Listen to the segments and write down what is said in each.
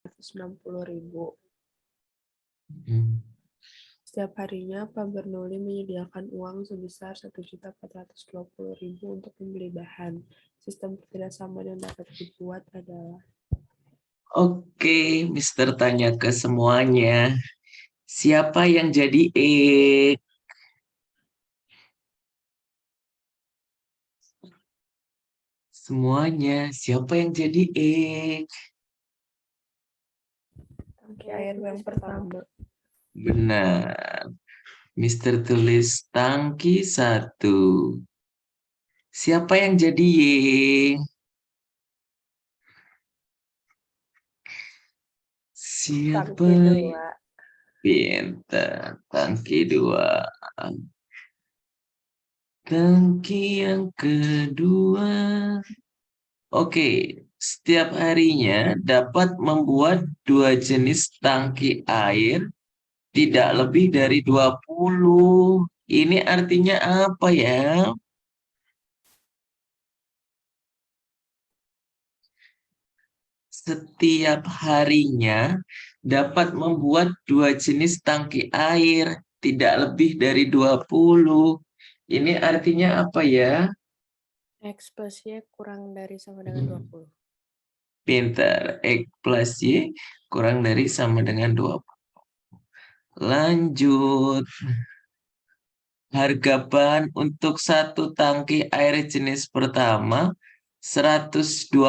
160.000. Hmm. Setiap harinya, Pak Bernoulli menyediakan uang sebesar 1.420.000 untuk membeli bahan. Sistem kerjasama yang dapat dibuat adalah Oke, Mister tanya ke semuanya. Siapa yang jadi E? Semuanya, siapa yang jadi E? tangki air yang pertama. Benar. Mister tulis tangki 1. Siapa yang jadi Y? Siapa? Tangki 2. Pintar. Tangki 2. Tangki yang kedua. Oke, setiap harinya dapat membuat 2 jenis tangki air tidak lebih dari 20. Ini artinya apa ya? Setiap harinya dapat membuat 2 jenis tangki air tidak lebih dari 20. Ini artinya apa ya? X plus Y kurang dari sama dengan 20. Pintar. X plus Y kurang dari sama dengan 20. Lanjut. Harga bahan untuk 1 tangki air jenis pertama 120.000.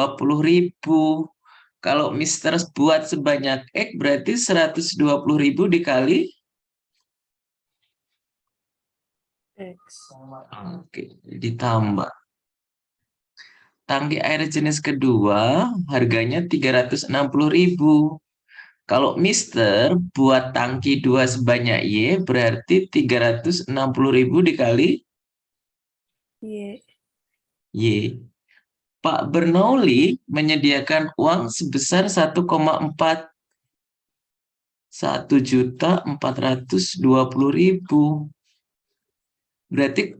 Kalau Mister buat sebanyak X berarti 120.000 dikali X. Oke, ditambah. Tangki air jenis kedua harganya 360.000. Kalau Mister buat tangki 2 sebanyak Y berarti 360.000 dikali Y. Y. Pak Bernoulli menyediakan uang sebesar 1,4 1.420.000. Berarti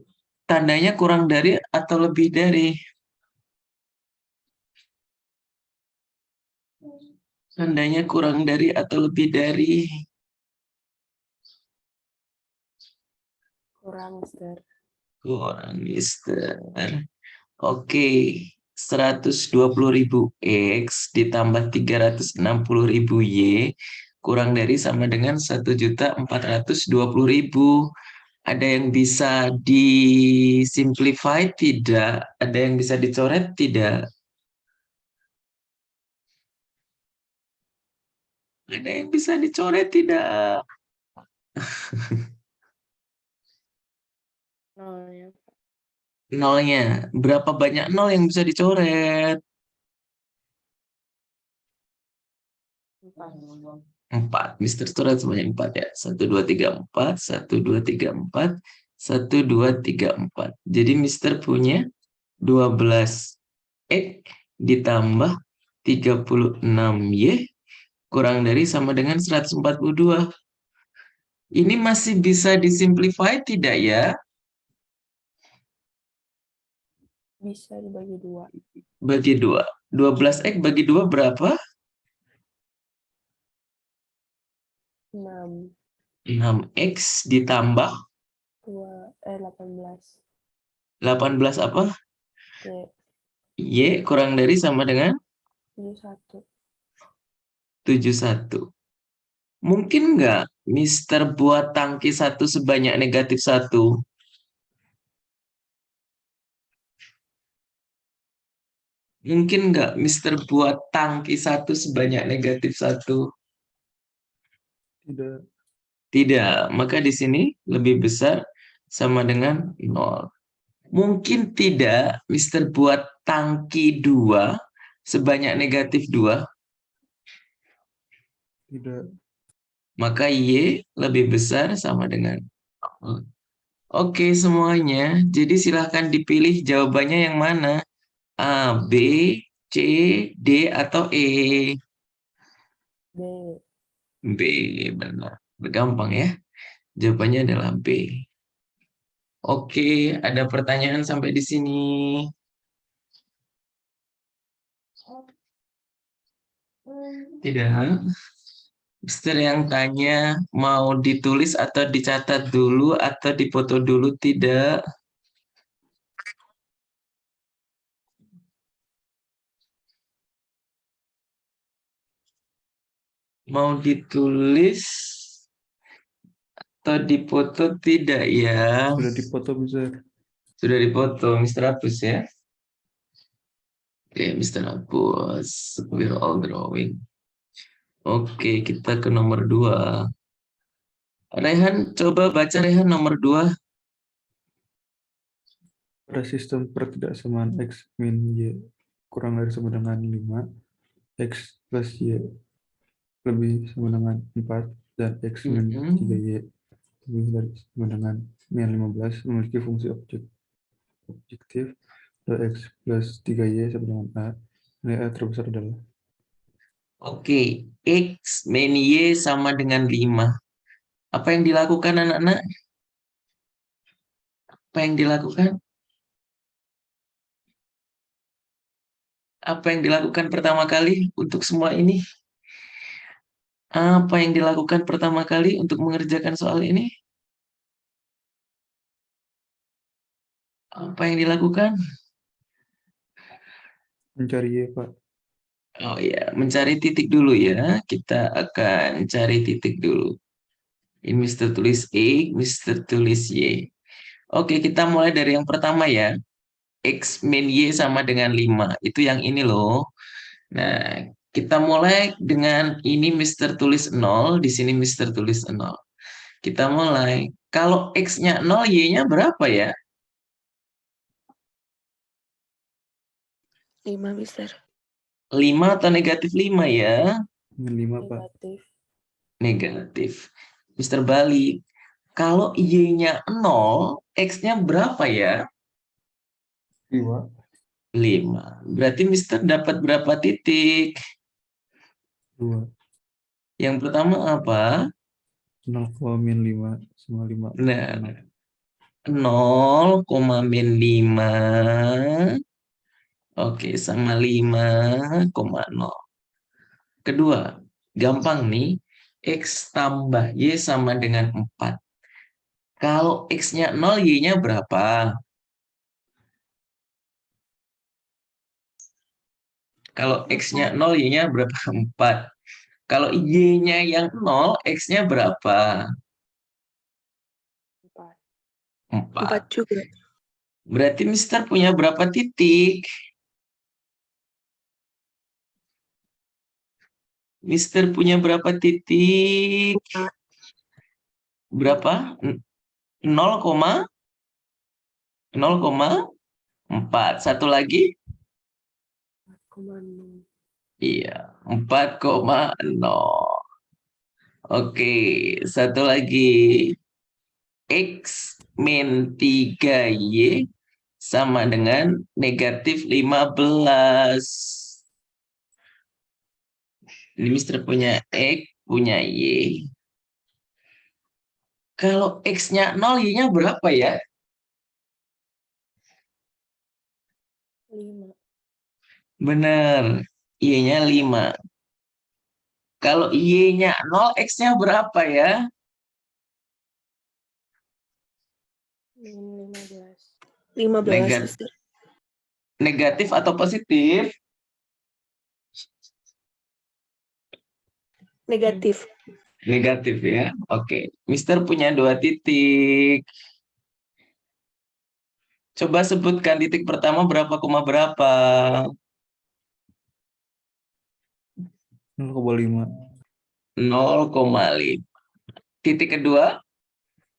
tandanya kurang dari atau lebih dari? Tandanya kurang dari atau lebih dari? Kurang, Mister. Kurang, Mister. Oke, 120.000 X ditambah 360.000 Y kurang dari sama dengan 1.420.000. Ada yang bisa disimplify tidak? Ada yang bisa dicoret tidak? Ada yang bisa dicoret tidak? Nolnya. Nolnya. Berapa banyak nol yang bisa dicoret? 4. 4. Mister coret sebanyak 4 ya. 1, 2, 3, 4. 1, 2, 3, 4. 1, 2, 3, 4. Jadi Mister punya 12 X ditambah 36 Y kurang dari sama dengan 142. Ini masih bisa disimplify tidak ya? Bisa dibagi 2. Bagi 2. 12X bagi 2 berapa? 6. 6X ditambah 18. 18 apa? Y. Y kurang dari sama dengan 71. 71. Mungkin nggak Mister buat tangki 1 sebanyak negatif 1? Mungkin nggak Mister buat tangki 1 sebanyak negatif 1? Tidak. Tidak, maka di sini lebih besar sama dengan 0. Mungkin tidak Mister buat tangki 2 sebanyak negatif 2, Tidak. maka Y lebih besar sama dengan 0. Oke semuanya, jadi silahkan dipilih jawabannya yang mana. A, B, C, D, atau E? B. B, benar. Gampang ya. Jawabannya adalah B. Oke, ada pertanyaan sampai di sini. Tidak. Mister yang tanya mau ditulis atau dicatat dulu atau dipoto dulu, tidak. Mau ditulis atau dipoto, tidak ya. Sudah dipoto bisa. Sudah dipoto, Mister hapus ya. Oke, Mister hapus. We're all drawing. Oke, kita ke nomor 2. Rehan, coba baca Rehan nomor 2. Pada sistem pertidaksamaan X min Y kurang dari sama dengan 5, X plus Y lebih sama dengan 4, dan X min 3Y lebih dari sama dengan min 15 memiliki fungsi objektif, X plus 3Y sama dengan A. Nilai A terbesar adalah. Oke, X min Y sama dengan 5. Apa yang dilakukan anak-anak? Apa yang dilakukan? Apa yang dilakukan pertama kali untuk semua ini? Apa yang dilakukan pertama kali untuk mengerjakan soal ini? Apa yang dilakukan? Mencari Y, Pak. Oh ya, mencari titik dulu ya. Kita akan cari titik dulu. Ini Mister tulis X, Mister tulis Y. Oke, kita mulai dari yang pertama ya. X min Y sama dengan 5. Itu yang ini loh. Nah, kita mulai dengan ini Mister tulis 0. Di sini Mister tulis 0. Kita mulai. Kalau X-nya 0, Y-nya berapa ya? 5, Mister. 5 atau negatif 5 ya? Min 5, Pak. Negatif. Negatif. Mister balik. Kalau Y-nya 0, X-nya berapa ya? 5. 5. Berarti Mister dapat berapa titik? 2. Yang pertama apa? 0, min 5 sama 5. Nah, 0, min 5. Oke, sama 5,0. Kedua, gampang nih. X tambah Y sama dengan 4. Kalau X-nya 0, Y-nya berapa? Kalau X-nya 0, Y-nya berapa? 4. Kalau Y-nya yang 0, X-nya berapa? 4. 4. 4 juga. Berarti Mister punya berapa titik? Mister punya berapa titik? Berapa? 0,4. Satu lagi? 4,0. Iya, 4,0. Oke, satu lagi. X min 3Y sama dengan negatif 15. Ini Mister punya X, punya Y. Kalau X-nya 0, Y-nya berapa ya? 5. Benar, Y-nya 5. Kalau Y-nya 0, X-nya berapa ya? Min 15. 15, Mister. Negatif atau positif? Negatif. Negatif ya. Oke, Mister punya 2 titik. Coba sebutkan titik pertama berapa koma berapa? 0,5. 0,5. Titik kedua?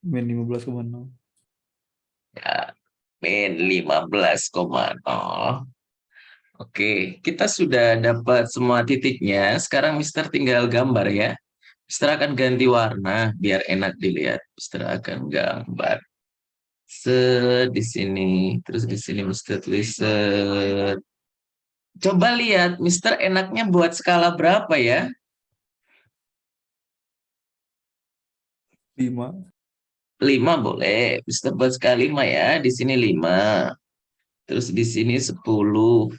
Min 15,0. Ya, min 15,0. Oke, kita sudah dapat semua titiknya. Sekarang Mister tinggal gambar ya. Mister akan ganti warna biar enak dilihat. Mister akan gambar. Set di sini, terus di sini Mister tulis set. Coba lihat, Mister enaknya buat skala berapa ya? 5. 5 boleh. Mister buat skala 5 ya. Di sini 5. Terus di sini 10.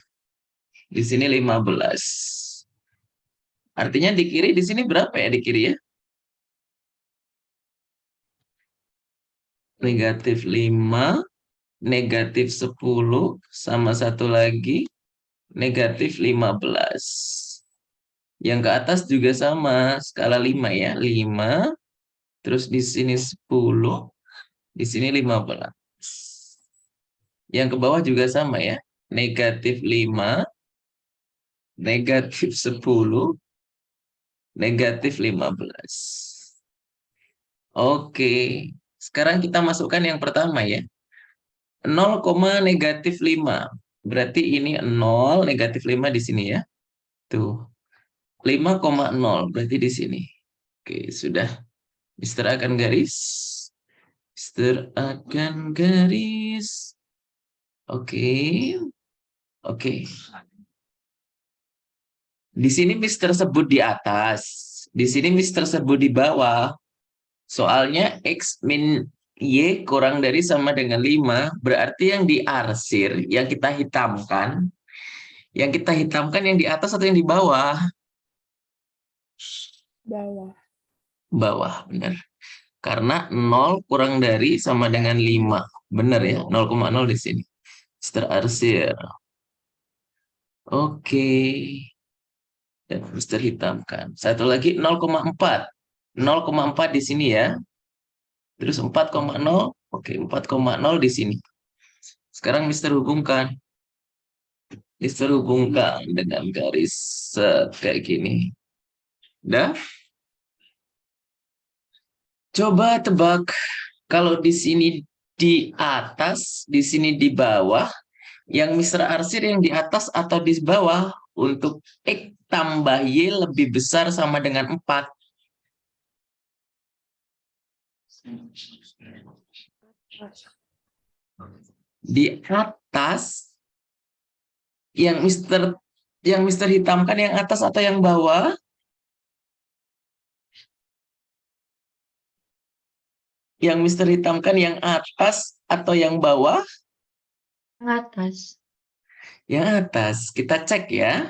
Di sini 15. Artinya di kiri di sini berapa ya di kiri ya? Negatif 5, negatif 10, sama satu lagi negatif 15. Yang ke atas juga sama, skala 5 ya. 5, terus di sini 10, di sini 15. Yang ke bawah juga sama ya. Negatif 5, negatif 10, negatif 15. Oke, sekarang kita masukkan yang pertama ya. 0, negatif 5. Berarti ini 0, negatif 5 di sini ya. Tuh. 5,0 berarti di sini. Oke, sudah. Mister akan garis. Mister akan garis. Oke. Oke. Di sini Mister sebut di atas. Di sini Mister sebut di bawah. Soalnya X min Y kurang dari sama dengan 5. Berarti yang diarsir, yang kita hitamkan yang di atas atau yang di bawah? Bawah. Bawah, benar. Karena 0 kurang dari sama dengan 5. Benar ya, 0,0 di sini. Mister arsir. Oke. Dan Mister hitamkan. Satu lagi 0,4. 0,4 di sini ya. Terus 4,0. Oke, 4,0 di sini. Sekarang Mister hubungkan. Mister hubungkan dengan garis kayak gini. Dah? Coba tebak. Kalau di sini di atas, di sini di bawah, yang Mister arsir yang di atas atau di bawah untuk X tambah Y lebih besar sama dengan 4. Di atas, yang Mister hitamkan yang atas atau yang bawah? Yang Mister hitamkan yang atas atau yang bawah? Yang atas. Yang atas. Kita cek ya.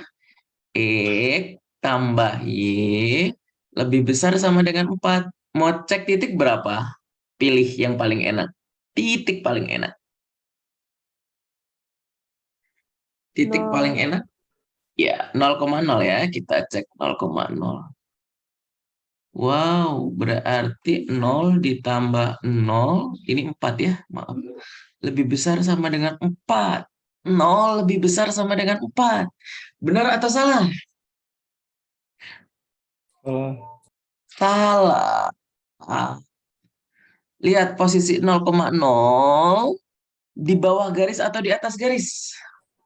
X tambah Y lebih besar sama dengan 4. Mau cek titik berapa? Pilih yang paling enak. Titik paling enak. Titik paling enak? Ya, 0,0 ya. Kita cek 0,0. Wow, berarti 0 ditambah 0. Ini 4 ya, maaf. Lebih besar sama dengan 4. 0 lebih besar sama dengan 4. Benar atau salah? Salah. Salah. Ah. Lihat posisi 0,0 di bawah garis atau di atas garis?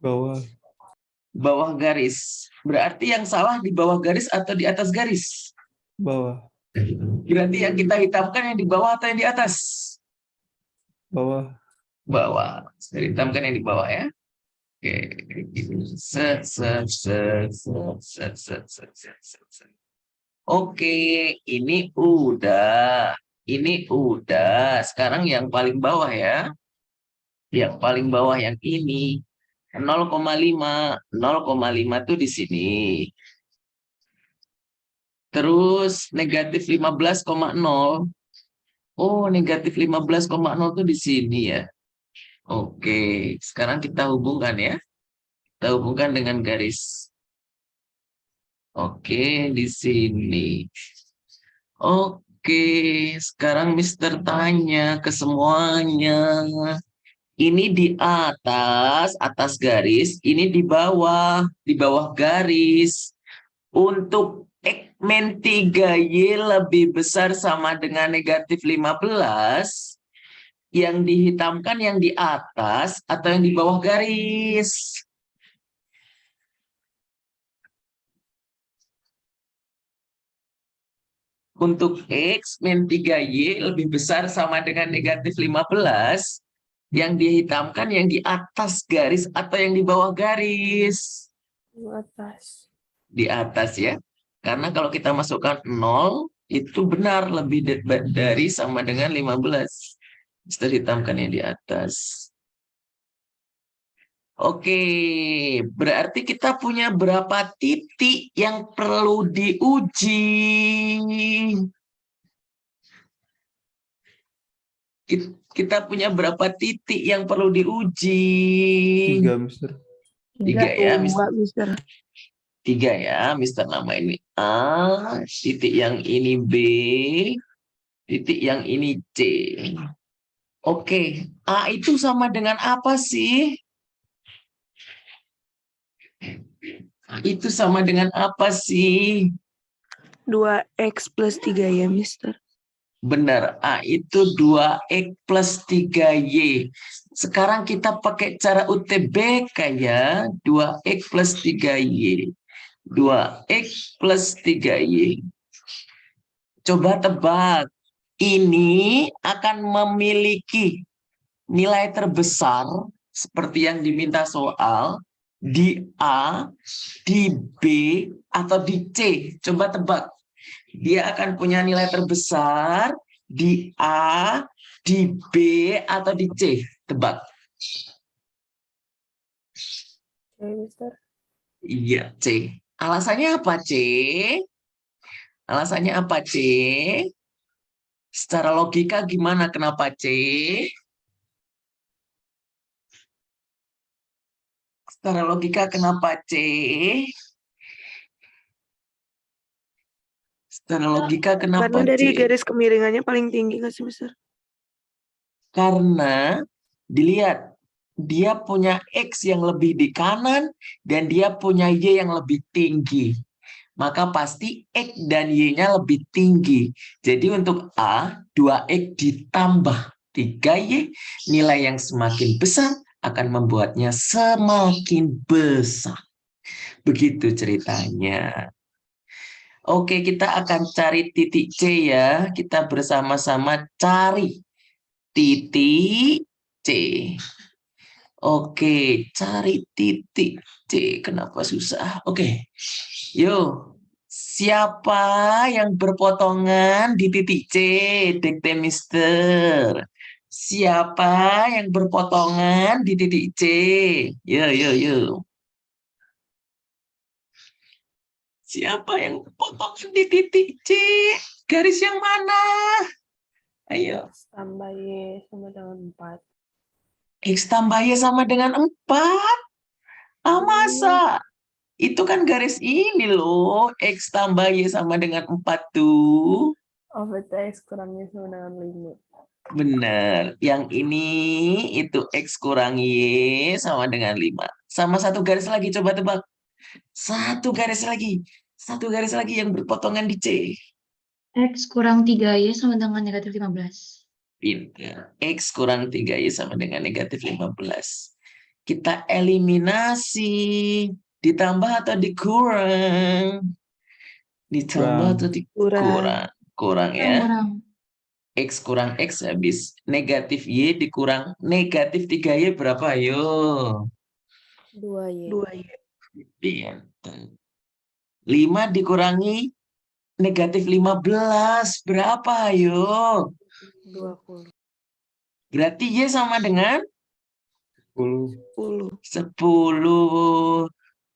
Bawah. Bawah garis. Berarti yang salah di bawah garis atau di atas garis? Bawah. Berarti yang kita hitamkan yang di bawah atau yang di atas? Bawah. Bawah. Saya hitamkan yang di bawah ya. Oke. Set, set, set, set, set, set, set, set. Oke, ini udah. Ini udah. Sekarang yang paling bawah ya. Yang paling bawah yang ini. 0,5. 0,5 tuh di sini. Terus negatif 15,0. Oh, negatif 15,0 tuh di sini ya. Oke, sekarang kita hubungkan ya. Kita hubungkan dengan garis. Oke, di sini. Oke, sekarang Mister tanya ke semuanya. Ini di atas garis, ini di bawah garis. Untuk X min 3Y lebih besar sama dengan negatif 15, yang dihitamkan yang di atas atau yang di bawah garis? Untuk X min 3Y lebih besar sama dengan negatif 15, yang dihitamkan yang di atas garis atau yang di bawah garis? Di atas. Di atas ya. Karena kalau kita masukkan 0, itu benar lebih dari sama dengan 15. Mister hitamkan yang di atas. Oke, berarti kita punya berapa titik yang perlu diuji? Kita punya berapa titik yang perlu diuji? 3, Mister. 3 ya, Dua, Mister. 3 ya, Mister nama ini A, titik yang ini B, titik yang ini C. Oke, A itu sama dengan apa sih? A itu sama dengan apa sih? 2x plus 3 ya, Mister. Benar, A itu 2X plus 3Y. Sekarang kita pakai cara UTBK ya, 2X plus 3Y. 2X plus 3Y. Coba tebak, ini akan memiliki nilai terbesar seperti yang diminta soal di A, di B, atau di C. Coba tebak. Dia akan punya nilai terbesar di A, di B, atau di C. Tebak. Oke, Mister. Iya, C. Alasannya apa, C? Alasannya apa, C? Secara logika gimana kenapa C? Secara logika kenapa C? Secara logika kenapa Karena dari C? garis kemiringannya paling tinggi nggak sih, Mister? Karena dilihat, dia punya X yang lebih di kanan dan dia punya Y yang lebih tinggi. Maka pasti X dan Y-nya lebih tinggi. Jadi untuk A, 2X ditambah 3Y, nilai yang semakin besar akan membuatnya semakin besar. Begitu ceritanya. Oke, kita akan cari titik C ya. Kita bersama-sama cari titik C. Oke, cari titik C. Kenapa susah? Oke, yuk. Siapa yang berpotongan di titik C? Dikte Mister. Siapa yang berpotongan di titik C? Yuk. Siapa yang berpotongan di titik C? Garis yang mana? Ayo. X tambah Y sama dengan 4. X tambah Y sama dengan 4. Ah, masa? Itu kan garis ini loh. X tambah Y sama dengan 4 tuh. Oh, berarti X kurangnya sama dengan 5. Benar. Yang ini itu X kurang Y sama dengan 5. Sama satu garis lagi, coba tebak. Satu garis lagi. Satu garis lagi yang berpotongan di C. X kurang 3Y sama dengan negatif 15. Pintar. X kurang 3Y sama dengan negatif 15. Kita eliminasi. Ditambah atau dikurang? Ditambah atau dikurang? Kurang ya. Kurang. X kurang X habis negatif Y dikurang negatif 3Y berapa? Ayo. 2Y. 2Y. 5 dikurangi negatif 15 berapa? Ayo. 20. Berarti Y sama dengan 10. 10.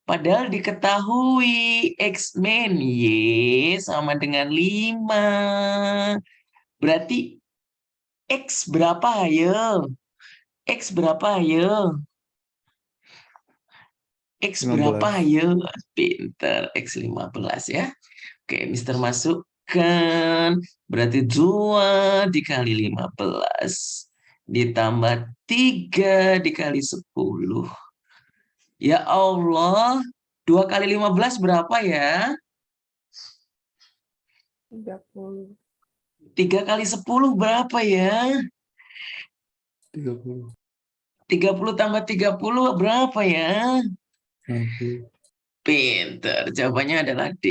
Padahal diketahui X min Y sama dengan 5. Berarti X berapa? Ayo. X berapa? Ayo. X 15. berapa? Ayo. Pinter. X 15 ya. Oke, Mister masukkan. Berarti 2 dikali 15. Ditambah 3 dikali 10. Ya Allah. 2 kali 15 berapa ya? 30. 3 kali 10 berapa ya? 30. 30 tambah 30 berapa ya? 60. Pinter. Jawabannya adalah D.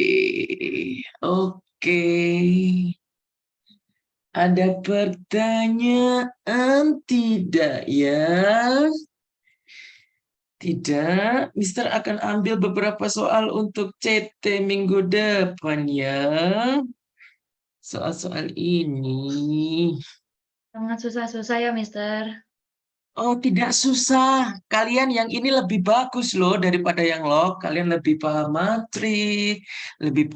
Oke. Ada pertanyaan tidak ya? Tidak. Mister akan ambil beberapa soal untuk CT minggu depan ya. Soal-soal ini. Sangat susah-susah ya, Mister. Oh, tidak susah. Kalian yang ini lebih bagus loh daripada yang log. Kalian lebih paham matrik, lebih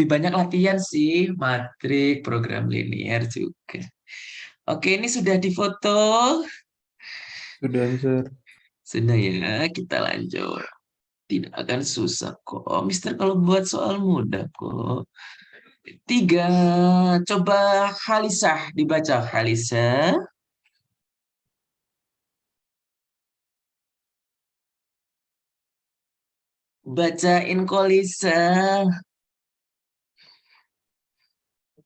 banyak latihan sih, matrik, program linear juga. Oke, ini sudah difoto. Sudah, Mister. Sudah ya, kita lanjut. Tidak akan susah kok. Mister kalau buat soal mudah kok. 3. Coba Halisah, dibaca Halisah. Bacain Kolisa.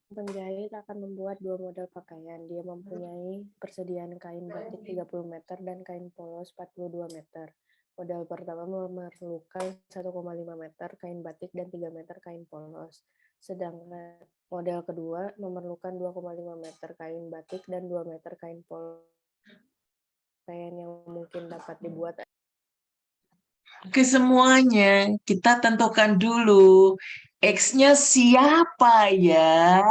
Penjahit akan membuat 2 model pakaian. Dia mempunyai persediaan kain batik 30 meter dan kain polos 42 meter. Model pertama memerlukan 1,5 meter kain batik dan 3 meter kain polos. Sedangkan model kedua memerlukan 2,5 meter kain batik dan 2 meter kain polos. Pakaian yang mungkin dapat dibuat. Oke semuanya, kita tentukan dulu. X-nya siapa ya?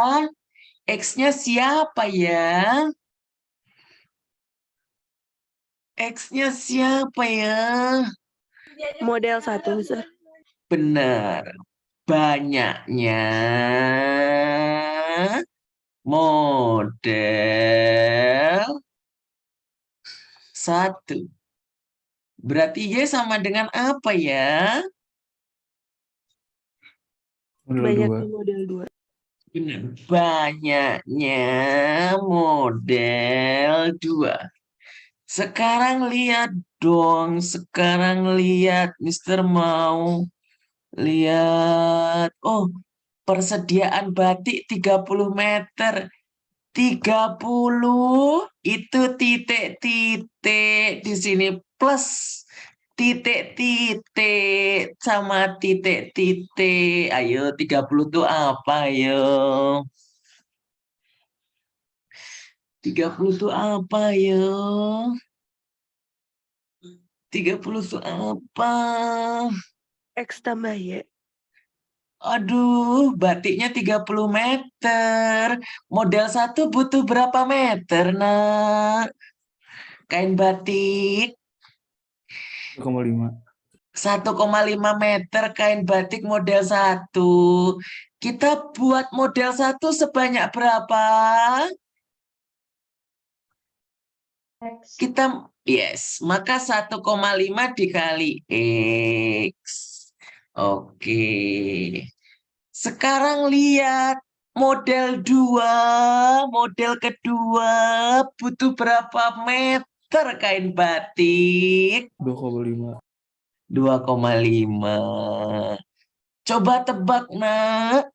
X-nya siapa ya? X-nya siapa ya? Model 1, Mister. Benar. Banyaknya model 1. Berarti Y sama dengan apa ya? Model Banyaknya 2. model 2. Benar. Banyaknya model 2. Sekarang lihat dong. Sekarang lihat. Mister mau lihat. Oh, persediaan batik 30 meter. 30 itu titik-titik di sini plus titik-titik sama titik-titik. Ayo 30 itu apa ayo? 30 itu apa ayo? 30 itu apa? X tambah Y. Aduh, batiknya 30 meter. Model 1 butuh berapa meter, nak? Kain batik 1,5. 1,5 meter kain batik model 1. Kita buat model 1 sebanyak berapa? X. Kita, yes, maka 1,5 dikali X. Oke. Sekarang lihat model 2, model kedua butuh berapa meter kain batik? 2,5. 2,5. Coba tebak, nak.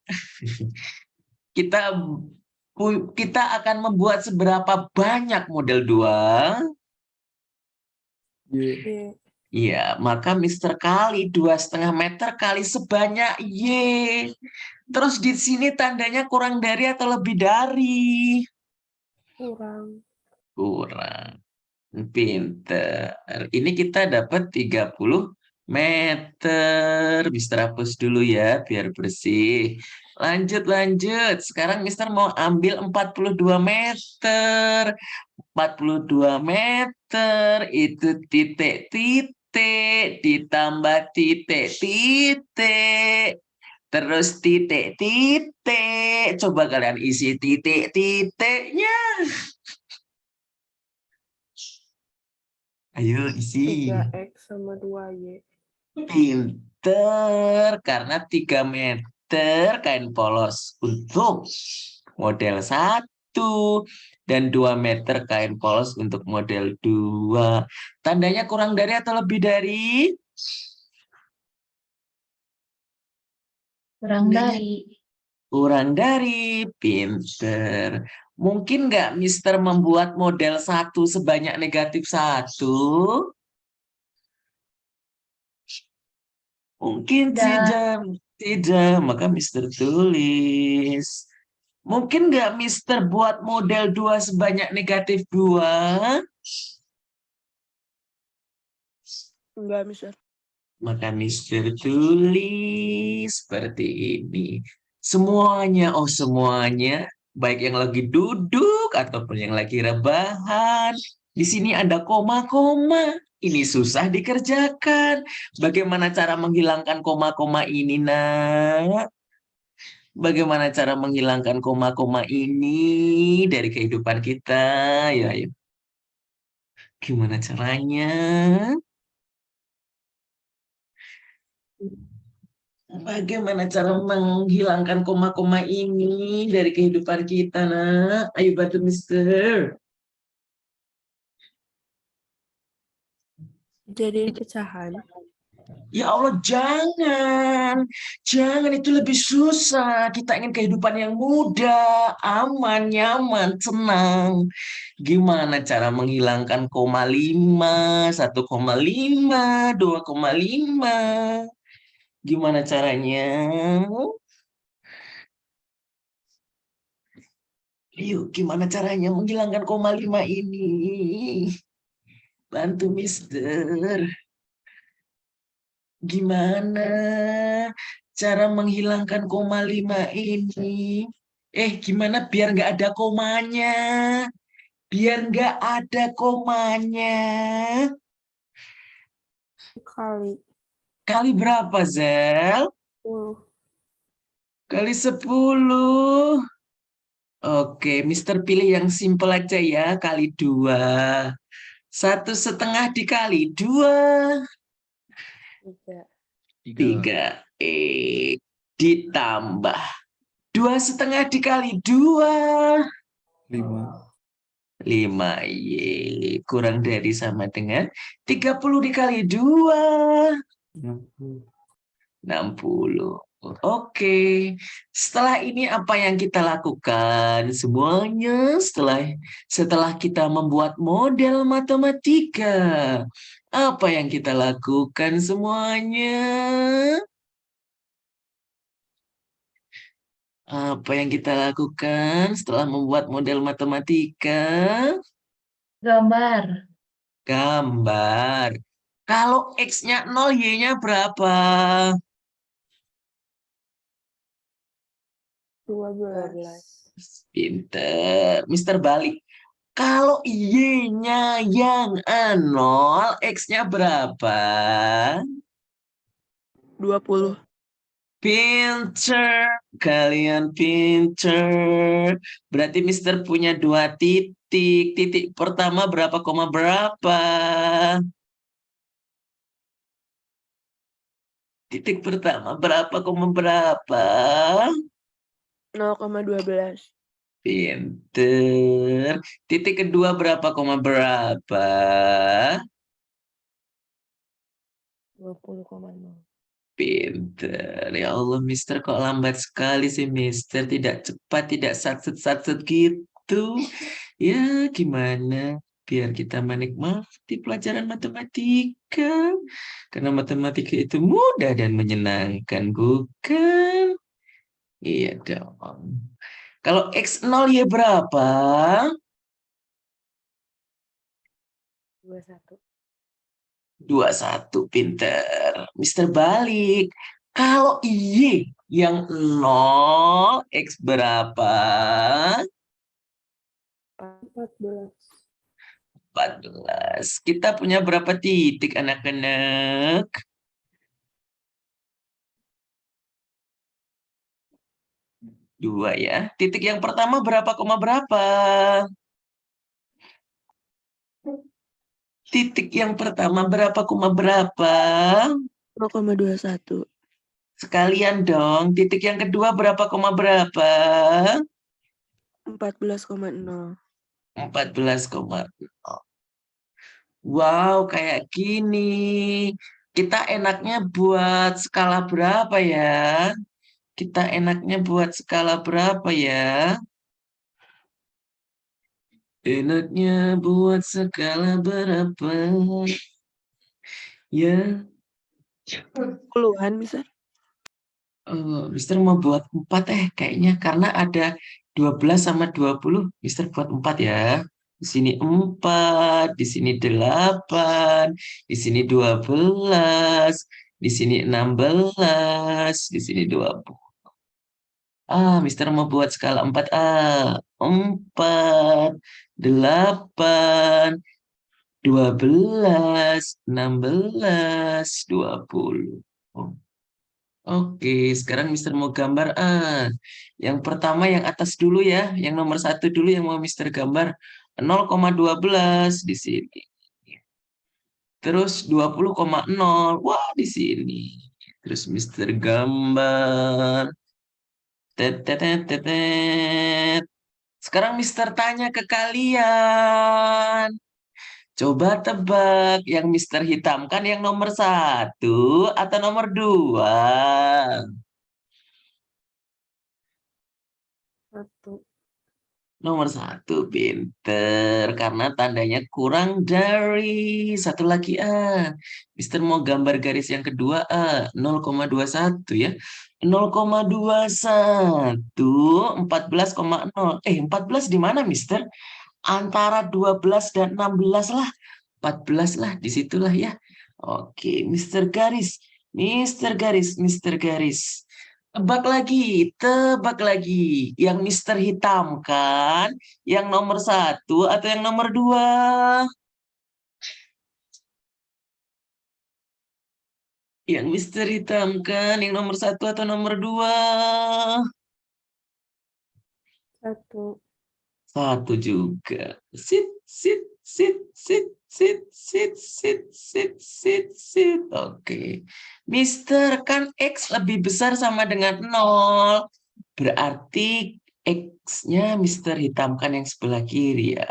Kita akan membuat seberapa banyak model 2? Y. Iya, maka Mister kali 2,5 meter kali sebanyak Y. Terus di sini tandanya kurang dari atau lebih dari? Kurang. Kurang. Pinter. Ini kita dapat 30 meter. Mister hapus dulu ya, biar bersih. Lanjut. Sekarang Mister mau ambil 42 meter. 42 meter itu titik-titik ditambah titik-titik. Terus titik-titik. Coba kalian isi titik-titiknya. Ayo isi. 3X sama 2Y. Pinter. Karena 3 meter kain polos untuk model 1. Dan 2 meter kain polos untuk model 2. Tandanya kurang dari atau lebih dari? Kurang dari. Kurang dari. Pinter. Mungkin nggak Mister membuat model 1 sebanyak negatif 1? Mungkin Tidak. tidak, maka Mister tulis. Mungkin nggak Mister buat model 2 sebanyak negatif 2? Enggak, Mister. Maka Mister tulis seperti ini. Semuanya, semuanya, baik yang lagi duduk ataupun yang lagi rebahan, Di sini ada koma-koma. Ini susah dikerjakan. Bagaimana cara menghilangkan koma-koma ini, nak? Bagaimana cara menghilangkan koma-koma ini dari kehidupan kita? Ya, ayo. Gimana caranya? Bagaimana cara menghilangkan koma-koma ini dari kehidupan kita, nak? Ayo bantu Mister. Jadiin pecahan. Ya Allah, jangan. Jangan, itu lebih susah. Kita ingin kehidupan yang mudah, aman, nyaman, senang. Gimana cara menghilangkan koma 5, 1,5, 2,5? Gimana caranya? Yuk, gimana caranya menghilangkan koma 5 ini? Bantu Mister. Gimana cara menghilangkan koma 5 ini? Gimana biar nggak ada komanya? Biar nggak ada komanya. Kali Kali berapa, Zel? 10. Kali 10. Oke, Mister pilih yang simple aja ya, kali 2. 1,5 dikali 2. 3. 3. Ditambah 2,5 dikali 2. 5. 5. Kurang dari sama dengan 30 dikali 2. 60. 60. Oke. Setelah ini apa yang kita lakukan? Semuanya setelah kita membuat model matematika. Apa yang kita lakukan semuanya? Apa yang kita lakukan setelah membuat model matematika? Gambar. Gambar. Kalau X-nya 0, Y-nya berapa? 12. Pinter. Mister balik. Kalau Y-nya yang 0, X-nya berapa? 20. Pinter. Kalian pinter. Berarti Mister punya 2 titik. Titik pertama berapa, koma berapa? Titik pertama berapa, koma berapa? 0,12. Pinter. Titik kedua berapa, koma berapa? 20,0. Pinter. Ya Allah, Mister kok lambat sekali sih, Mister. Tidak cepat, tidak satset-satset gitu. Ya, gimana? Biar kita menikmati pelajaran matematika. Karena matematika itu mudah dan menyenangkan, bukan? Iya dong. Kalau X0 Y berapa? 21. 21, pinter. Mister balik. Kalau Y yang 0, X berapa? 14. 14. Kita punya berapa titik, anak-anak? 2 ya. Titik yang pertama berapa, koma berapa? Titik yang pertama berapa, koma berapa? 0,21. Sekalian dong. Titik yang kedua berapa, koma berapa? 14,0. 14,0. Wow, kayak gini. Kita enaknya buat skala berapa ya? Kita enaknya buat skala berapa ya? Enaknya buat skala berapa? Ya, Puluhan bisa. Mister mau buat 4 kayaknya karena ada 12 sama 20. Mister buat 4 ya. Di sini 4, di sini 8, di sini 12, di sini 16, di sini 20. Mister mau buat skala 4. 4, 8, 12, 16, 20. Oke, sekarang Mister mau gambar. Yang pertama yang atas dulu ya, yang nomor 1 dulu yang mau Mister gambar. 0,12 di sini. Terus 20,0, wah di sini. Terus Mister gambar. Tetetetetet. Sekarang Mister tanya ke kalian. Coba tebak yang Mister hitamkan yang nomor 1 atau nomor 2? 1. Nomor 1, pinter. Karena tandanya kurang dari. Satu lagi, Mister mau gambar garis yang kedua, 0,21 ya. 0,21, 14,0. 14 di mana, Mister? Antara 12 dan 16 lah. 14 lah, disitulah ya. Oke, Mister Garis. Mister Garis, Mister Garis. Tebak lagi. Yang Mister hitamkan, yang nomor 1 atau yang nomor 2? Yang Mister hitamkan, yang nomor 1 atau nomor 2? 1. 1 juga. Sit, sit, sit, sit, sit, sit, sit, sit, sit, sit. Oke. Mister, kan X lebih besar sama dengan 0. Berarti X-nya Mister hitamkan yang sebelah kiri ya.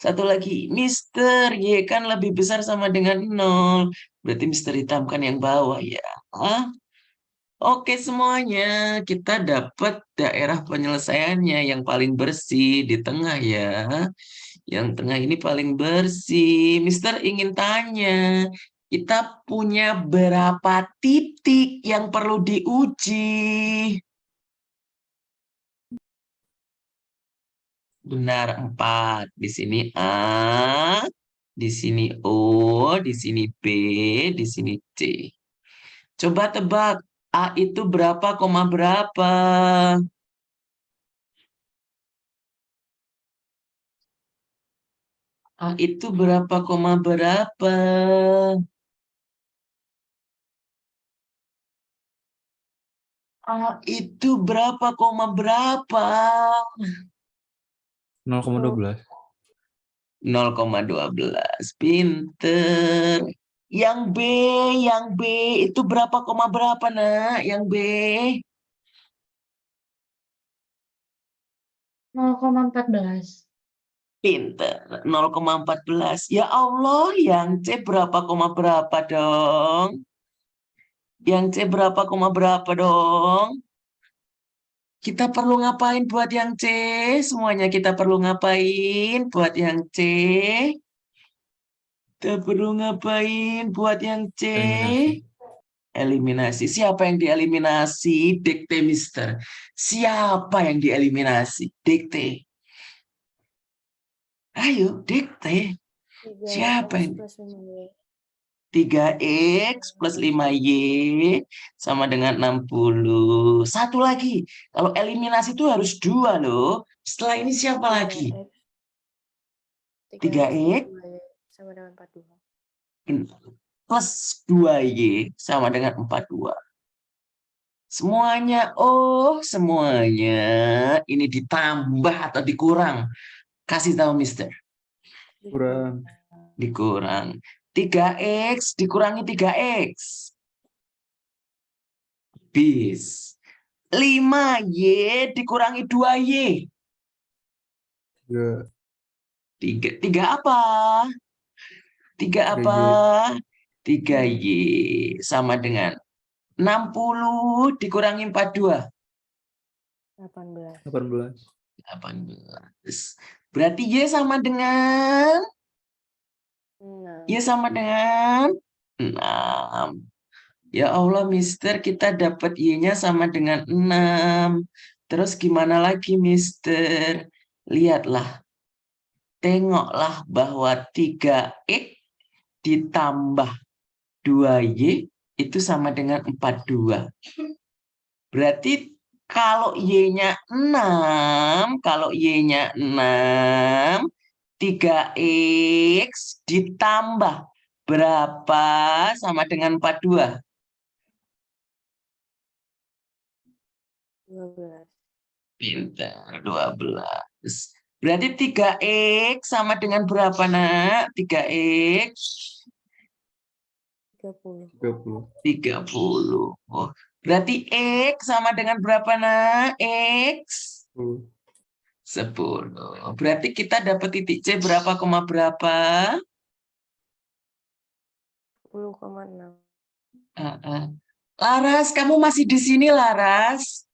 Satu lagi, Mister, Y kan lebih besar sama dengan 0. Berarti Mister hitamkan yang bawah ya. Oke semuanya, kita dapat daerah penyelesaiannya yang paling bersih di tengah ya. Yang tengah ini paling bersih. Mister ingin tanya, kita punya berapa titik yang perlu diuji? Benar, 4. Di sini A, di sini O, di sini B, di sini C. Coba tebak, A itu berapa, koma berapa? A itu berapa, koma berapa? A itu berapa, koma berapa? 0,12. 0,12. Pinter. Yang B itu berapa, koma berapa, nak? Yang B? 0,14. Pinter. 0,14. Ya Allah, yang C berapa, koma berapa dong? Yang C berapa, koma berapa dong? Kita perlu ngapain buat yang C? Semuanya kita perlu ngapain buat yang C? Kita perlu ngapain buat yang C? Eliminasi. Eliminasi. Siapa yang dieliminasi? Dikte, Mister. Siapa yang dieliminasi? Dikte. Ayo, dikte. 3X Siapa yang? plus 5Y. 3X plus 5Y sama dengan 60. Satu lagi. Kalau eliminasi itu harus 2 loh. Setelah ini siapa lagi? 3X 2Y sama dengan 42. plus 2Y sama dengan 42. Semuanya, semuanya ini ditambah atau dikurang? Kasih tahu, Mister. Kurang. Dikurang. 3X dikurangi 3X. Bis. 5Y dikurangi 2Y. 3. 3 apa? 3 apa? 3Y sama dengan 60 dikurangi 42. 18. 18. Berarti Y sama dengan? Y sama dengan 6. Ya Allah, Mister, kita dapat Y-nya sama dengan 6. Terus gimana lagi, Mister? Lihatlah. Tengoklah bahwa 3X ditambah 2Y itu sama dengan 42. Berarti kalau Y-nya 6, 3X ditambah berapa sama dengan 42? 12. Pintar, 12. Berarti 3X sama dengan berapa, nak? 3X 30. 30. 30. Oh, berarti X sama dengan berapa, nak? X 10. 10. Berarti kita dapat titik C berapa, koma berapa? 10,6. Laras, kamu masih di sini, Laras?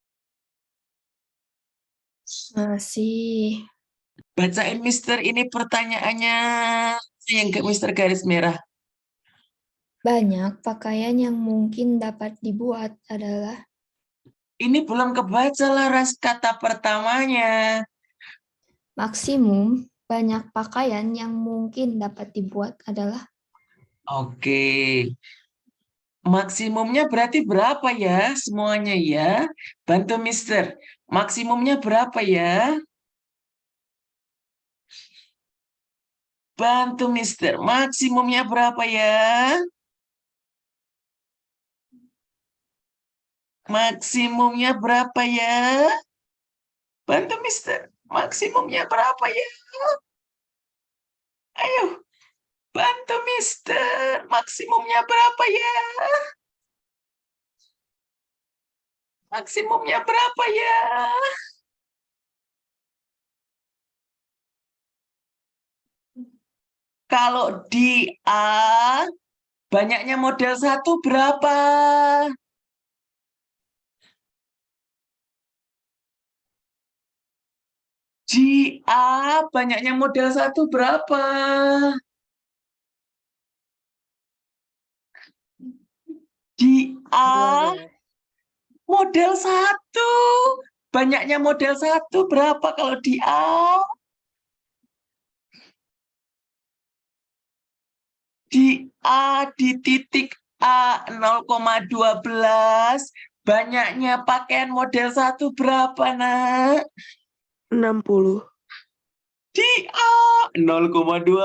Masih Bacain Mister ini pertanyaannya yang ke Mister garis merah. banyak pakaian yang mungkin dapat dibuat adalah Ini belum kebaca, Laras, kata pertamanya. maksimum banyak pakaian yang mungkin dapat dibuat adalah Oke. Maksimumnya berarti berapa ya semuanya ya? Bantu Mister. Maksimumnya berapa ya? Bantu Mister. Maksimumnya berapa ya? Maksimumnya berapa ya? Bantu Mister. Maksimumnya berapa ya? Ayo. Bantu Mister. Maksimumnya berapa ya? Maksimumnya berapa ya? Kalau di A, banyaknya model 1 berapa? Di A, banyaknya model 1 berapa? Di A, 12. model 1. Banyaknya model 1 berapa kalau di A? Di A, di titik A 0,12. Banyaknya pakaian model 1 berapa, nak? 60. Di A 0,12.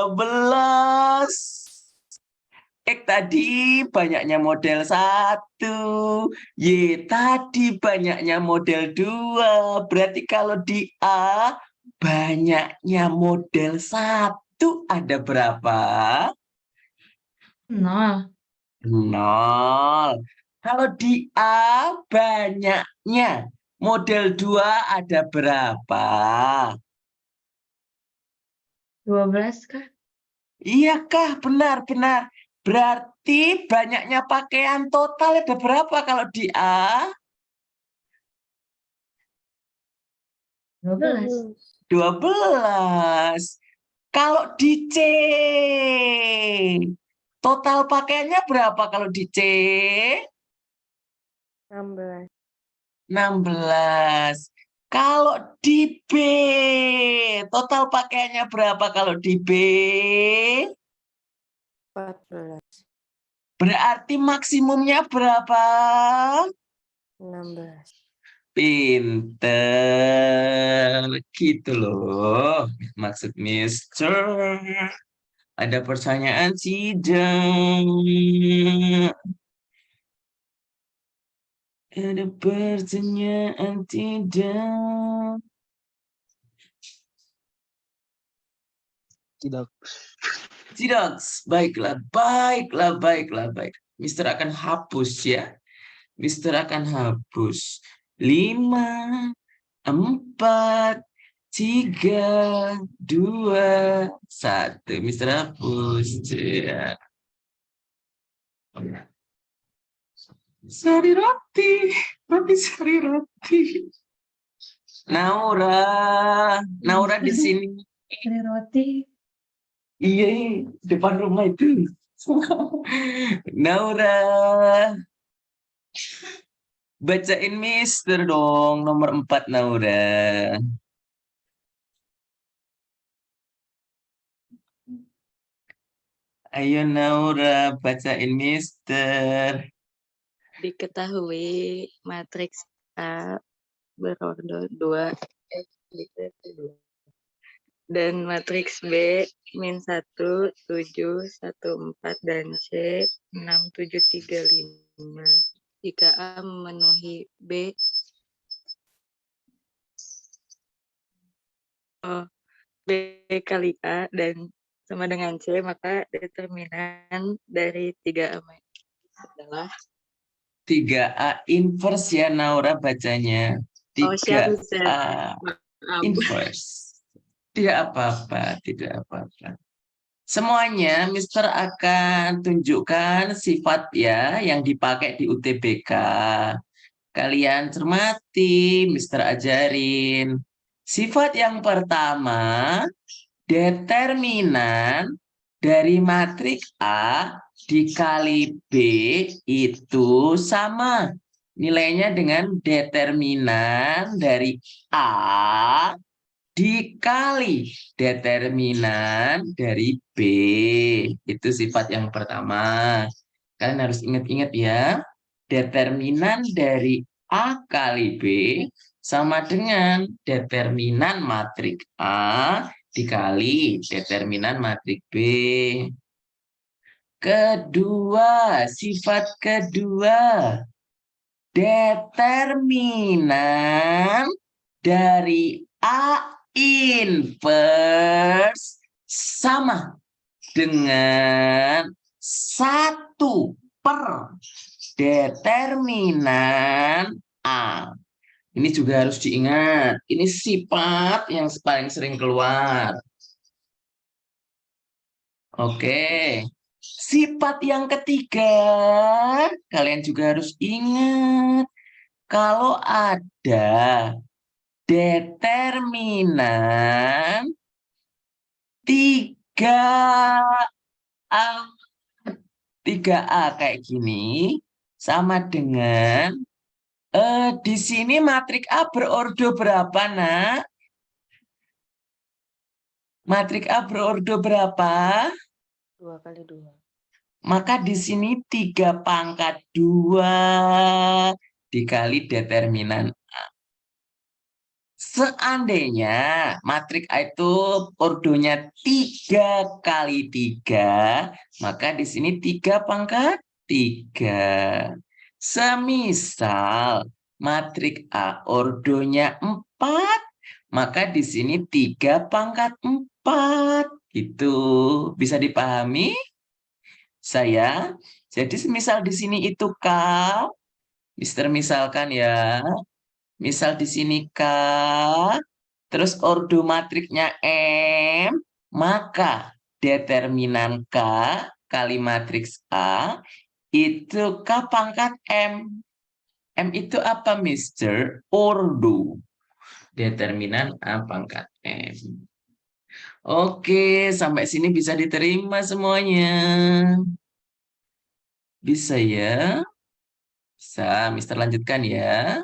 Tadi banyaknya model 1. Y tadi banyaknya model 2. Berarti kalau di A banyaknya model 1 ada berapa? 0. 0. Kalau di A banyaknya model 2 ada berapa? 12 kah? Iya kah? Benar-benar. Berarti banyaknya pakaian total ada berapa kalau di A? 12. 12. Kalau di C, total pakaiannya berapa kalau di C? 16. 16. Kalau di B, total pakaiannya berapa kalau di B? 14. Berarti maksimumnya berapa? 16. Pinter. Gitu loh. Maksud Mister. Ada pertanyaan tidak? Ada pertanyaan tidak? Tidak. Tidak. Baiklah, baiklah, baiklah, baik. Mister akan hapus ya. Mister akan hapus. 5, 4, 3, 2, 1. Mister hapus. Ya. Sari roti. Roti sari roti. Naura. Naura di sini. Ini roti. Iya, depan rumah itu. Naura. Bacain Mister dong, nomor 4 Naura. Ayo Naura, bacain Mister. Diketahui matriks A berordo 2 X dikali 2. dan matriks B min 1, 7, 1, 4, dan C 6, 7, 3, 5. Jika A memenuhi B, B kali A dan sama dengan C, maka determinan dari 3A adalah 3A inverse ya Naura bacanya. siap, Mister. 3A Maaf. inverse. Tidak apa-apa, tidak apa-apa. Semuanya Mister akan tunjukkan sifat ya yang dipakai di UTBK. Kalian cermati, Mister ajarin. Sifat yang pertama, determinan dari matriks A dikali B itu sama. Nilainya dengan determinan dari A dikali determinan dari B. Itu sifat yang pertama. Kalian harus ingat-ingat ya. Determinan dari A kali B sama dengan determinan matriks A dikali determinan matriks B. Kedua, sifat kedua. Determinan dari A inverse sama dengan 1/determinan A. Ini juga harus diingat. Ini sifat yang paling sering keluar. Oke. Sifat yang ketiga, kalian juga harus ingat. Kalau ada determinan 3A, 3A kayak gini, sama dengan di sini matriks A berordo berapa, nak? Matriks A berordo berapa? 2 kali 2. Maka di sini 3/2 dikali determinan A. Seandainya matriks A itu ordonya 3 kali 3, maka di sini 3/3. Semisal matriks A ordonya 4, maka di sini 3/4. Gitu. Bisa dipahami? Saya. Jadi semisal di sini itu K, Mister misalkan ya. Misal di sini K, terus ordo matriksnya M, maka determinan K kali matriks A itu K/M. M itu apa, Mister? Ordo. Determinan A/M. Oke, sampai sini bisa diterima semuanya. Bisa ya? Bisa, Mister lanjutkan ya.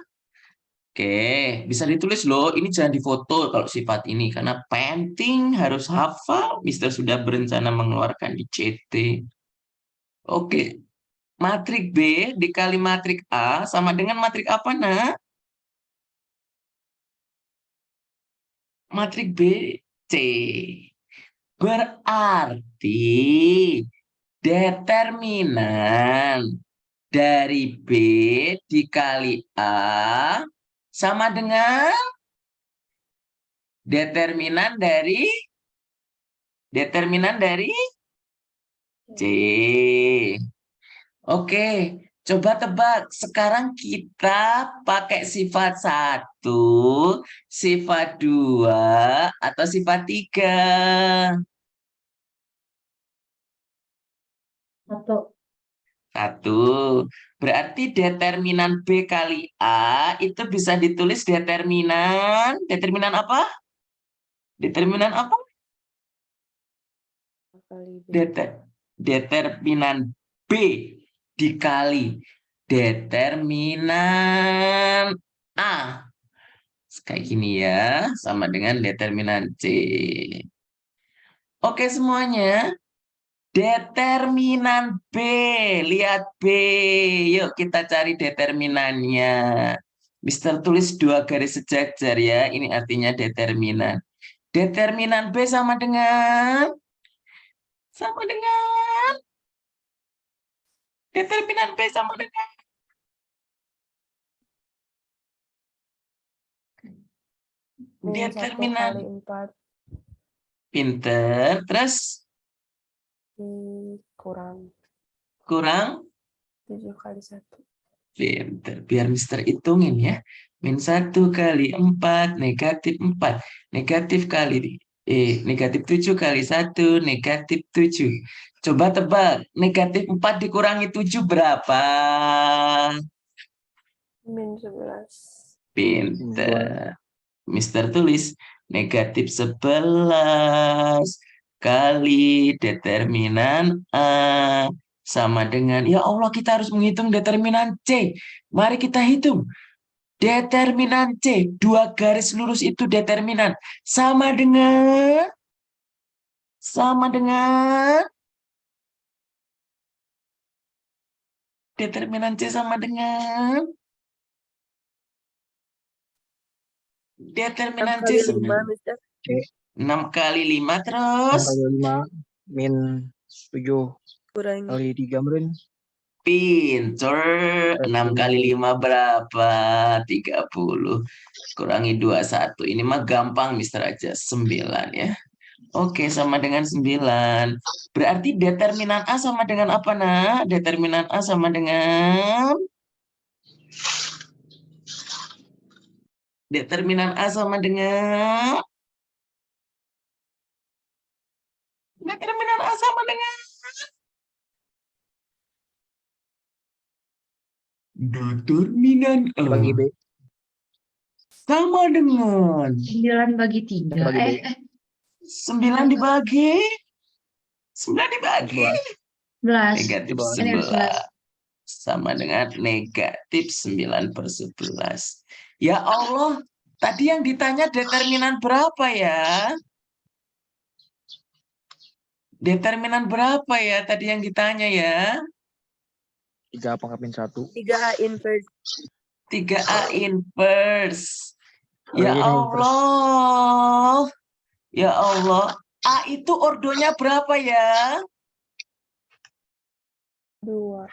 Oke, bisa ditulis loh. Ini jangan difoto kalau sifat ini. Karena penting harus hafal. Mister sudah berencana mengeluarkan di CT. Oke, matriks B dikali matriks A sama dengan matriks apa, nak? Matriks B, C. Berarti determinan dari B dikali A sama dengan determinan dari C. Oke, coba tebak. Sekarang kita pakai sifat 1, sifat 2, atau sifat 3. 1. Berarti determinan B kali A itu bisa ditulis determinan apa? Determinan apa? Kali B. Determinan B dikali determinan A. Kayak gini ya, sama dengan determinan C. Oke semuanya. Determinan B, lihat B. Yuk kita cari determinannya. Mister tulis 2 garis sejajar ya, ini artinya determinan. Determinan B sama dengan determinan B sama dengan Min 1 determinan. kali 4 Pinter. Terus kurang kurang 7 kali 1. pinter. Biar Mister hitungin ya. Min 1 kali 4 negatif 4. Negatif kali negatif 7 kali 1 negatif 7. Coba tebak. Negatif 4 dikurangi 7 berapa? Min 11. Pinter. Mister tulis negatif 11 kali determinan A sama dengan, ya Allah, kita harus menghitung determinan C. Mari kita hitung. Determinan C, 2 garis lurus itu determinan. Sama dengan determinan C sama dengan determinan C sama 6 kali 5 terus 6 kali 5 min 7 kali 3 meren. pinter. 6 kali 5 berapa? 30. Kurangi 21. Ini mah gampang, Mister aja. 9 ya. Oke, sama dengan 9. Berarti determinan A sama dengan apa, nak? Determinan A sama dengan determinan A sama dengan determinan A sama dengan determinan A Bagi B. sama dengan 9 bagi 3. Bagi B. 9 dibagi 11. negatif 11. 11 sama dengan negatif 9/11. Ya Allah, tadi yang ditanya determinan berapa ya? Determinan berapa ya tadi yang ditanya ya? 3 pangkat min 1. 3A inverse. 3A inverse. Ya Ini Allah. Ya Allah. A itu ordonya berapa ya? 2.